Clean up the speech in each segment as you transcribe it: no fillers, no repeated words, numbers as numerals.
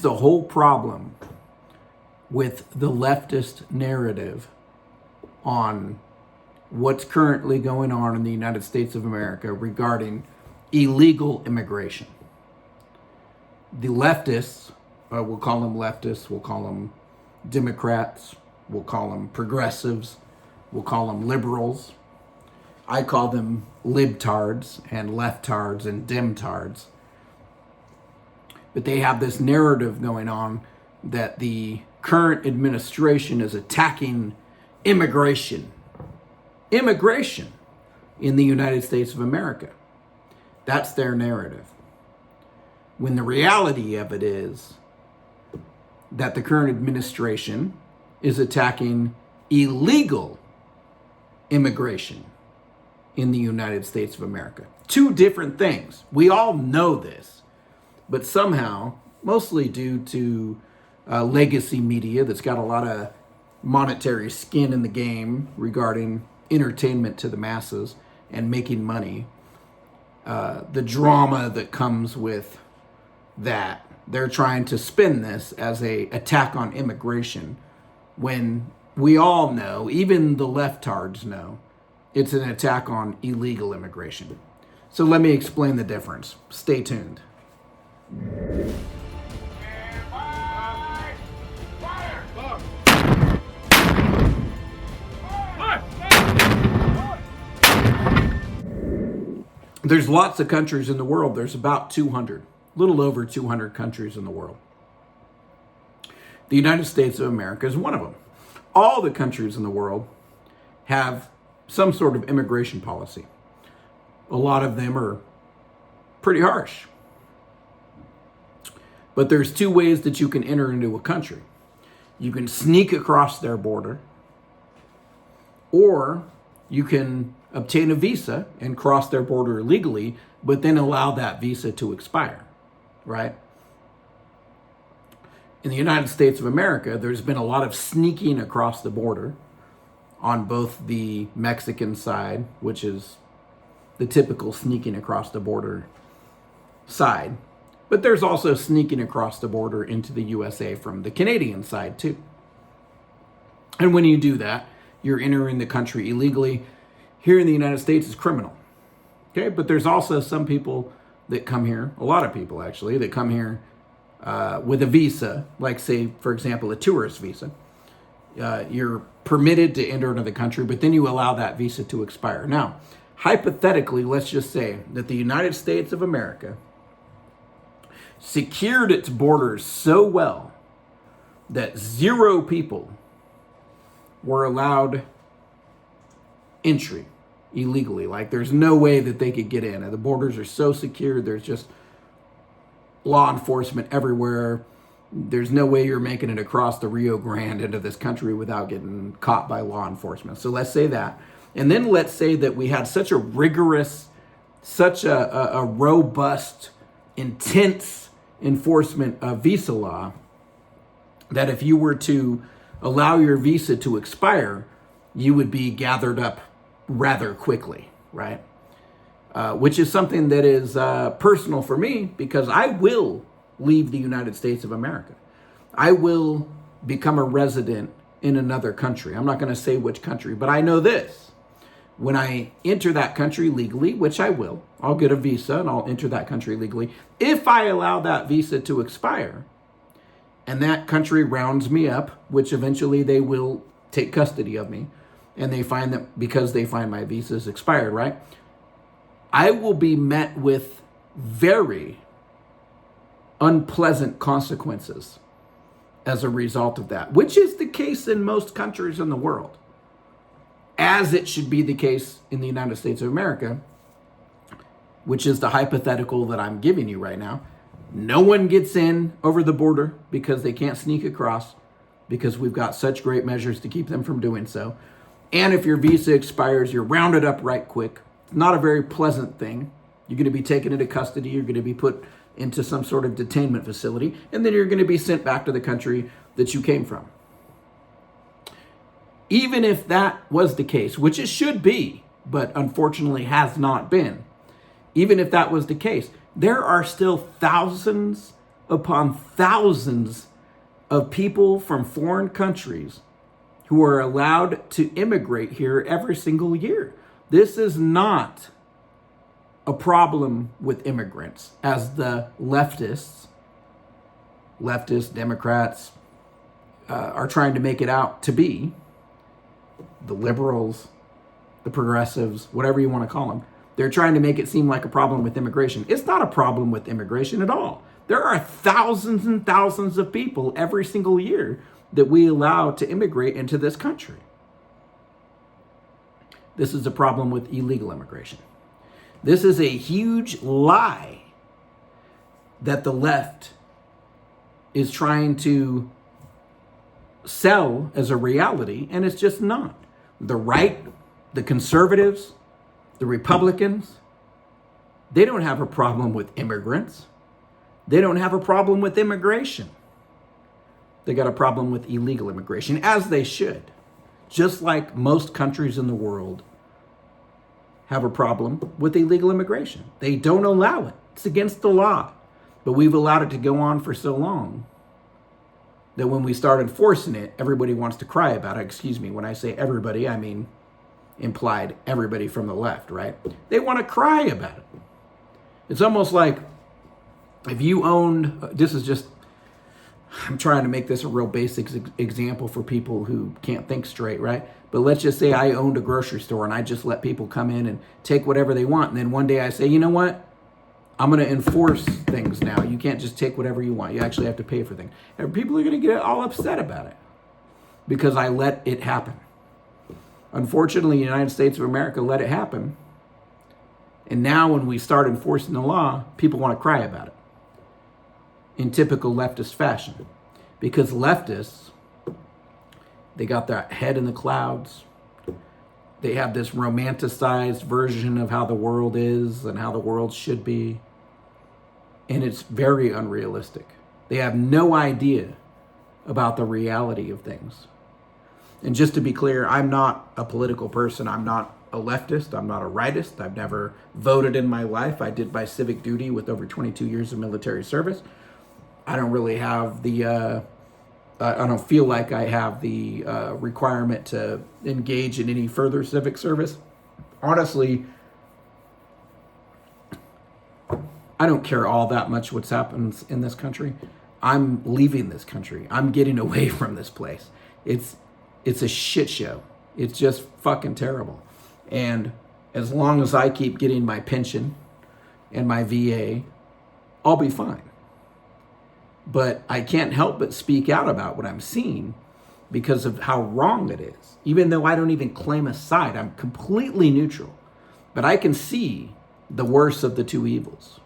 the whole problem with the leftist narrative on what's currently going on in the United States of America regarding illegal immigration. The leftists, we'll call them leftists, we'll call them Democrats, we'll call them progressives, we'll call them liberals. I call them libtards and leftards and demtards. But they have this narrative going on that the current administration is attacking immigration in the United States of America. That's their narrative. When the reality of it is that the current administration is attacking illegal immigration in the United States of America. Two different things. We all know this, but somehow, mostly due to legacy media that's got a lot of monetary skin in the game regarding entertainment to the masses and making money, the drama that comes with that, they're trying to spin this as a attack on immigration when we all know, even the leftards know, it's an attack on illegal immigration. So let me explain the difference. Stay tuned. There's lots of countries in the world. There's about 200, a little over 200 countries in the world. The United States of America is one of them. All the countries in the world have some sort of immigration policy. A lot of them are pretty harsh. But there's two ways that you can enter into a country. You can sneak across their border, or you can obtain a visa and cross their border illegally, but then allow that visa to expire, right? In the United States of America, there's been a lot of sneaking across the border on both the Mexican side, which is the typical sneaking across the border side, but there's also sneaking across the border into the USA from the Canadian side too. And when you do that, you're entering the country illegally. Here in the United States, it's criminal. Okay, but there's also some people that come here, a lot of people actually, that come here with a visa, like say, for example, a tourist visa. You're permitted to enter into the country, but then you allow that visa to expire. Now, hypothetically, let's just say that the United States of America secured its borders so well that 0 people were allowed entry illegally. Like there's no way that they could get in. And the borders are so secure. There's just law enforcement everywhere. There's no way you're making it across the Rio Grande into this country without getting caught by law enforcement. So let's say that. And then let's say that we had such a rigorous, such a robust, intense enforcement of visa law that if you were to allow your visa to expire, you would be gathered up rather quickly, right? Which is something that is personal for me because I will leave the United States of America. I will become a resident in another country. I'm not going to say which country, but I know this. When I enter that country legally, which I will, I'll get a visa and I'll enter that country legally. If I allow that visa to expire and that country rounds me up, which eventually they will take custody of me, and they find that because they find my visa is expired, right? I will be met with very unpleasant consequences as a result of that, which is the case in most countries in the world, as it should be the case in the United States of America, which is the hypothetical that I'm giving you right now. No one gets in over the border because they can't sneak across because we've got such great measures to keep them from doing so. And if your visa expires, you're rounded up right quick. It's not a very pleasant thing. You're going to be taken into custody. You're going to be put into some sort of detainment facility, and then you're going to be sent back to the country that you came from. Even if that was the case, which it should be, but unfortunately has not been, even if that was the case, there are still thousands upon thousands of people from foreign countries who are allowed to immigrate here every single year. This is not a problem with immigrants, as the leftists, Democrats, are trying to make it out to be. The liberals, the progressives, whatever you want to call them, they're trying to make it seem like a problem with immigration. It's not a problem with immigration at all. There are thousands and thousands of people every single year that we allow to immigrate into this country. This is a problem with illegal immigration. This is a huge lie that the left is trying to sell as a reality, and it's just not. The right, the conservatives, the Republicans, they don't have a problem with immigrants. They don't have a problem with immigration. They got a problem with illegal immigration, as they should. Just like most countries in the world have a problem with illegal immigration. They don't allow it. It's against the law. But we've allowed it to go on for so long that when we start enforcing it, everybody wants to cry about it. Excuse me, when I say everybody, I mean implied everybody from the left, right? They want to cry about it. It's almost like if you owned, I'm trying to make this a real basic example for people who can't think straight, right? But let's just say I owned a grocery store and I just let people come in and take whatever they want. And then one day I say, you know what? I'm going to enforce things now. You can't just take whatever you want. You actually have to pay for things. And people are going to get all upset about it because I let it happen. Unfortunately, the United States of America let it happen. And now when we start enforcing the law, people want to cry about it in typical leftist fashion. Because leftists, they got their head in the clouds. They have this romanticized version of how the world is and how the world should be. And it's very unrealistic. They have no idea about the reality of things. And just to be clear, I'm not a political person. I'm not a leftist. I'm not a rightist. I've never voted in my life. I did my civic duty with over 22 years of military service. I don't really have I don't feel like I have the requirement to engage in any further civic service. Honestly, I don't care all that much what's happened in this country. I'm leaving this country. I'm getting away from this place. It's a shit show. It's just fucking terrible. And as long as I keep getting my pension and my VA, I'll be fine. But I can't help but speak out about what I'm seeing because of how wrong it is. Even though I don't even claim a side, I'm completely neutral. But I can see the worst of the two evils.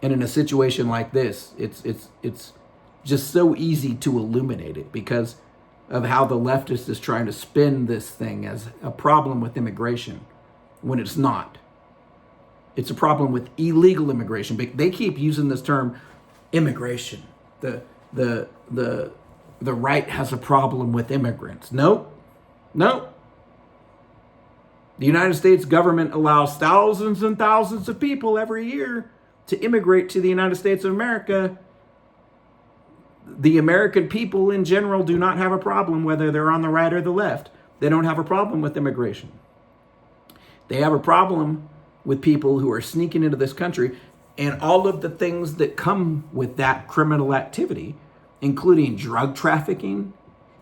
And in a situation like this, it's just so easy to illuminate it because of how the leftist is trying to spin this thing as a problem with immigration when it's not. It's a problem with illegal immigration. They keep using this term immigration. The right has a problem with immigrants. Nope. The United States government allows thousands and thousands of people every year to immigrate to the United States of America. The American people in general do not have a problem whether they're on the right or the left. They don't have a problem with immigration. They have a problem with people who are sneaking into this country and all of the things that come with that criminal activity, including drug trafficking,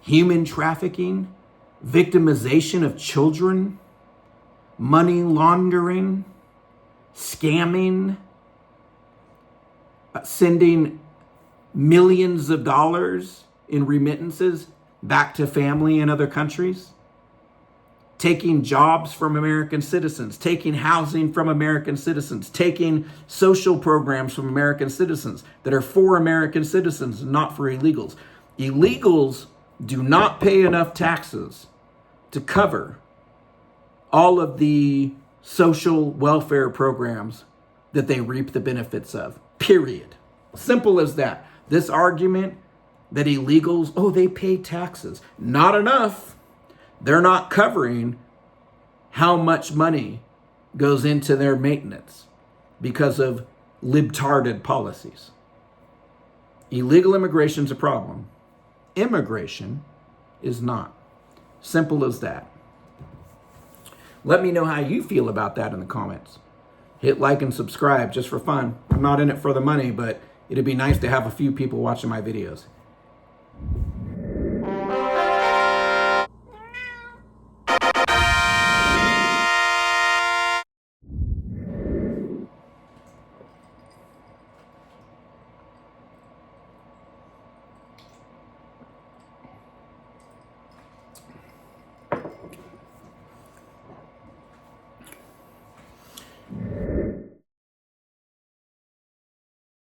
human trafficking, victimization of children, money laundering, scamming, sending millions of dollars in remittances back to family in other countries, taking jobs from American citizens, taking housing from American citizens, taking social programs from American citizens that are for American citizens, not for illegals. Illegals do not pay enough taxes to cover all of the social welfare programs that they reap the benefits of, period. Simple as that. This argument that illegals, they pay taxes. Not enough. They're not covering how much money goes into their maintenance because of libtarded policies. Illegal immigration is a problem. Immigration is not. Simple as that. Let me know how you feel about that in the comments. Hit like and subscribe just for fun. I'm not in it for the money, but it'd be nice to have a few people watching my videos.